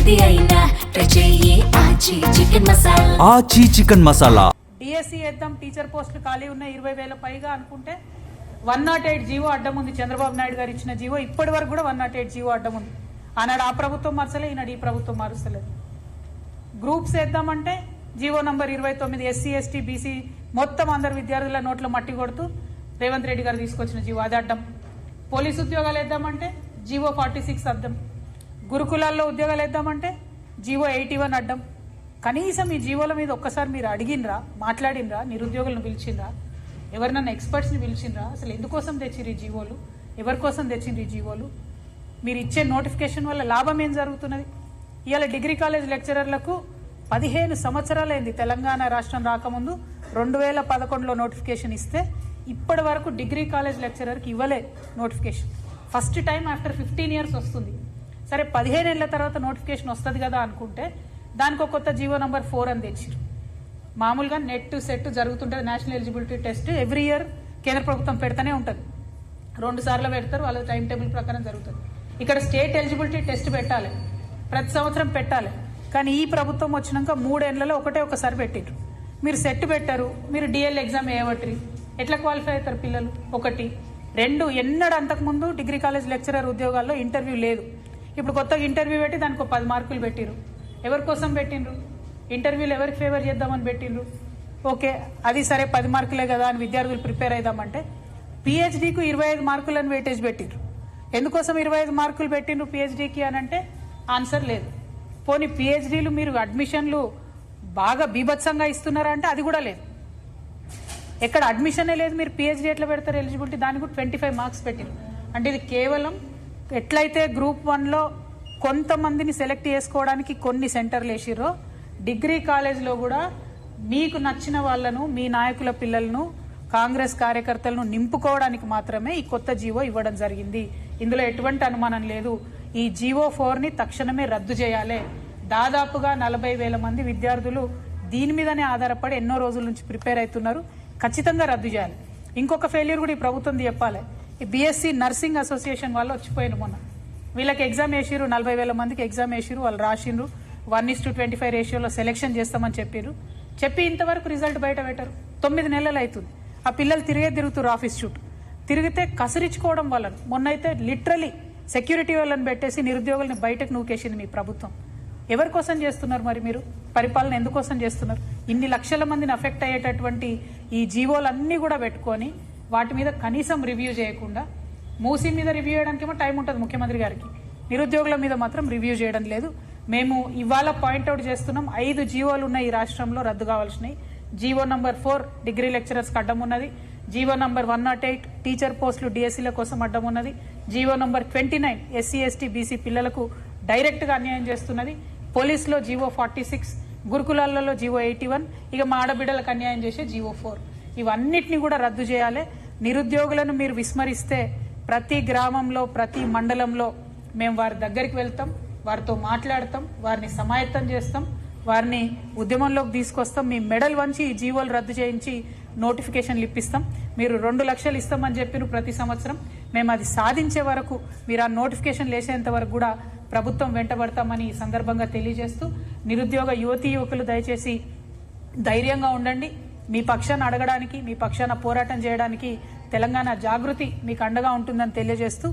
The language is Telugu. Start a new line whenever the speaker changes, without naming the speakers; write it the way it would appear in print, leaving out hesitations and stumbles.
ఏది అయినా ట్రై చెయ్యి ఆచి చికెన్ మసాలా.
ఆచి చికెన్ మసాలా.
డిఎస్సి వేద్దాం, టీచర్ పోస్టులు ఖాళీ ఉన్నాయి 20,000 పైగా అనుకుంటే 108 జీవో అడ్డం ఉంది. చంద్రబాబు నాయుడు గారు ఇచ్చిన జీవో ఇప్పటి వరకు కూడా 108 జీవో అడ్డం ఉంది. ఆనాడు ఆ ప్రభుత్వం మార్చలే, ఈనాడు ఈ ప్రభుత్వం మారుస్తలేదు. గ్రూప్స్ వేద్దామంటే GO number 29 SC ST BC మొత్తం అందరు విద్యార్థుల నోట్లో మట్టి కొడుతూ రేవంత్ రెడ్డి గారు తీసుకొచ్చిన జీవో అది అడ్డం. పోలీసు ఉద్యోగాలు వేద్దామంటే జీవో 46 అడ్డం. గురుకులాల్లో ఉద్యోగాలు వేద్దామంటే జీవో 81 అడ్డం. కనీసం ఈ జీవోల మీద ఒక్కసారి మీరు అడిగినరా, మాట్లాడినరా, నిరుద్యోగులను పిలిచిండ్రా, ఎవరినన్నా ఎక్స్పర్ట్స్ని పిలిచిండ్రా? అసలు ఎందుకోసం తెచ్చిరు ఈ జీవోలు, ఎవరి కోసం తెచ్చిండ్రు ఈ జీవోలు? మీరు ఇచ్చే నోటిఫికేషన్ వల్ల లాభం ఏం జరుగుతున్నది? ఇవాళ డిగ్రీ కాలేజ్ లెక్చరర్లకు 15 సంవత్సరాలైంది. తెలంగాణ రాష్ట్రం రాకముందు 2011లో నోటిఫికేషన్ ఇస్తే ఇప్పటి వరకు డిగ్రీ కాలేజ్ లెక్చరర్కి ఇవ్వలే notification. First time after 15 years వస్తుంది. సరే 15 ఏళ్ల తర్వాత నోటిఫికేషన్ వస్తుంది కదా అనుకుంటే దానికి ఒక కొత్త జీవో నంబర్ 4 అని తెచ్చిరు. మామూలుగా నెట్ సెట్ జరుగుతుంటుంది, national eligibility test every year కేంద్ర ప్రభుత్వం పెడతానే ఉంటుంది. 2 సార్లు పెడతారు, వాళ్ళ టైం టేబుల్ ప్రకారం జరుగుతుంది. ఇక్కడ స్టేట్ ఎలిజిబిలిటీ టెస్ట్ పెట్టాలి, ప్రతి సంవత్సరం పెట్టాలి. కానీ ఈ ప్రభుత్వం వచ్చినాక 3 ఏళ్లలో ఒకసారి పెట్టిండ్రు. మీరు సెట్ పెట్టారు, మీరు డిఎల్ ఎగ్జామ్ వేయబట్టి ఎట్లా క్వాలిఫై అవుతారు పిల్లలు? 1, 2 ఎన్నడూ అంతకుముందు డిగ్రీ కాలేజ్ లెక్చరర్ ఉద్యోగాల్లో ఇంటర్వ్యూ లేదు. ఇప్పుడు కొత్తగా ఇంటర్వ్యూ పెట్టి దానికి 10 మార్కులు పెట్టిరు. ఎవరి కోసం పెట్టిండ్రు? ఇంటర్వ్యూలు ఎవరికి ఫేవర్ చేద్దామని పెట్టిండ్రు. ఓకే, అది సరే 10 మార్కులే కదా అని విద్యార్థులు ప్రిపేర్ అయిదామంటే పిహెచ్డీకు 25 మార్కులను వెయిటేజ్ పెట్టిండ్రు. ఎందుకోసం 25 మార్కులు పెట్టిండ్రు పిహెచ్డీకి అని అంటే ఆన్సర్ లేదు. పోనీ పిహెచ్డీలు మీరు అడ్మిషన్లు బాగా బీభత్సంగా ఇస్తున్నారా అంటే అది కూడా లేదు. ఎక్కడ అడ్మిషనే లేదు, మీరు పిహెచ్డీ ఎట్లా పెడతారు ఎలిజిబిలిటీ? దానికి కూడా 25 మార్క్స్ పెట్టిరు. అంటే ఇది కేవలం ఎట్లయితే గ్రూప్ 1లో కొంతమందిని సెలెక్ట్ చేసుకోవడానికి కొన్ని సెంటర్లు వేసిరో డిగ్రీ కాలేజ్లో కూడా మీకు నచ్చిన వాళ్ళను, మీ నాయకుల పిల్లలను, కాంగ్రెస్ కార్యకర్తలను నింపుకోవడానికి మాత్రమే ఈ కొత్త జీవో ఇవ్వడం జరిగింది. ఇందులో ఎటువంటి అనుమానం లేదు. ఈ జీవో 4ని తక్షణమే రద్దు చేయాలి. దాదాపుగా 40,000 మంది విద్యార్థులు దీని మీదనే ఆధారపడి ఎన్నో రోజుల నుంచి ప్రిపేర్ అవుతున్నారు. ఖచ్చితంగా రద్దు చేయాలి. ఇంకొక ఫెయిల్యూర్ కూడా ఈ ప్రభుత్వం చెప్పాలి. ఈ బీఎస్సీ నర్సింగ్ అసోసియేషన్ వాళ్ళు వచ్చిపోయిన మొన్న వీళ్ళకి ఎగ్జామ్ వేసిరు, 40,000 మందికి ఎగ్జామ్ వేసిరు, వాళ్ళు రాసిండ్రు, 1:25 రేషియోలో సెలెక్షన్ చేస్తామని చెప్పి ఇంతవరకు రిజల్ట్ బయట పెట్టారు. 9 నెలలు అవుతుంది. ఆ పిల్లలు తిరుగుతారు ఆఫీస్ చుట్టూ. తిరిగితే కసిరించుకోవడం వల్ల మొన్నైతే లిటరలీ సెక్యూరిటీ వాళ్ళని పెట్టేసి నిరుద్యోగుల్ని బయటకు నూకేసింది మీ ప్రభుత్వం. ఎవరి కోసం చేస్తున్నారు మరి మీరు పరిపాలన? ఎందుకోసం చేస్తున్నారు? ఇన్ని లక్షల మందిని అఫెక్ట్ అయ్యేటటువంటి ఈ జీవోలన్నీ కూడా పెట్టుకొని వాటి మీద కనీసం రివ్యూ చేయకుండా, మూసీ మీద రివ్యూ చేయడానికేమో టైం ఉంటుంది ముఖ్యమంత్రి గారికి, నిరుద్యోగుల మీద మాత్రం రివ్యూ చేయడం లేదు. మేము ఇవాళ పాయింట్అవుట్ చేస్తున్నాం, 5 జీవోలు ఉన్నాయి ఈ రాష్ట్రంలో రద్దు కావాల్సినవి. జీవో నంబర్ 4 డిగ్రీ లెక్చరర్స్కి అడ్డం ఉన్నది. జీవో నంబర్ 108 టీచర్ పోస్టులు డిఎస్సీల కోసం అడ్డం ఉన్నది. GO number 29 SC ST BC పిల్లలకు డైరెక్ట్గా అన్యాయం చేస్తున్నది. పోలీసులో జీవో 46, గురుకులాలలో జీవో 81, ఇక మా ఆడబిడ్డలకు అన్యాయం చేసే జీవో 4. ఇవన్నిటిని కూడా రద్దు చేయాలి. నిరుద్యోగులను మీరు విస్మరిస్తే ప్రతి గ్రామంలో, ప్రతి మండలంలో మేము వారి దగ్గరికి వెళ్తాం, వారితో మాట్లాడతాం, వారిని సమాయత్తం చేస్తాం, వారిని ఉద్యమంలోకి తీసుకొస్తాం. మీ మెడల్ వంచి ఈ జీవోలు రద్దు చేయించి నోటిఫికేషన్లు ఇప్పిస్తాం. మీరు 2 లక్షలు ఇస్తామని చెప్పిన ప్రతి సంవత్సరం మేము అది సాధించే వరకు, మీరు ఆ నోటిఫికేషన్ లేసేంత వరకు కూడా ప్రభుత్వం వెంటబడతామని ఈ సందర్భంగా తెలియజేస్తూ, నిరుద్యోగ యువతీ యువకులు దయచేసి ధైర్యంగా ఉండండి. మీ పక్షాన అడగడానికి, మీ పక్షాన పోరాటం చేయడానికి తెలంగాణ జాగృతి మీకు అండగా ఉంటుందని తెలియజేస్తూ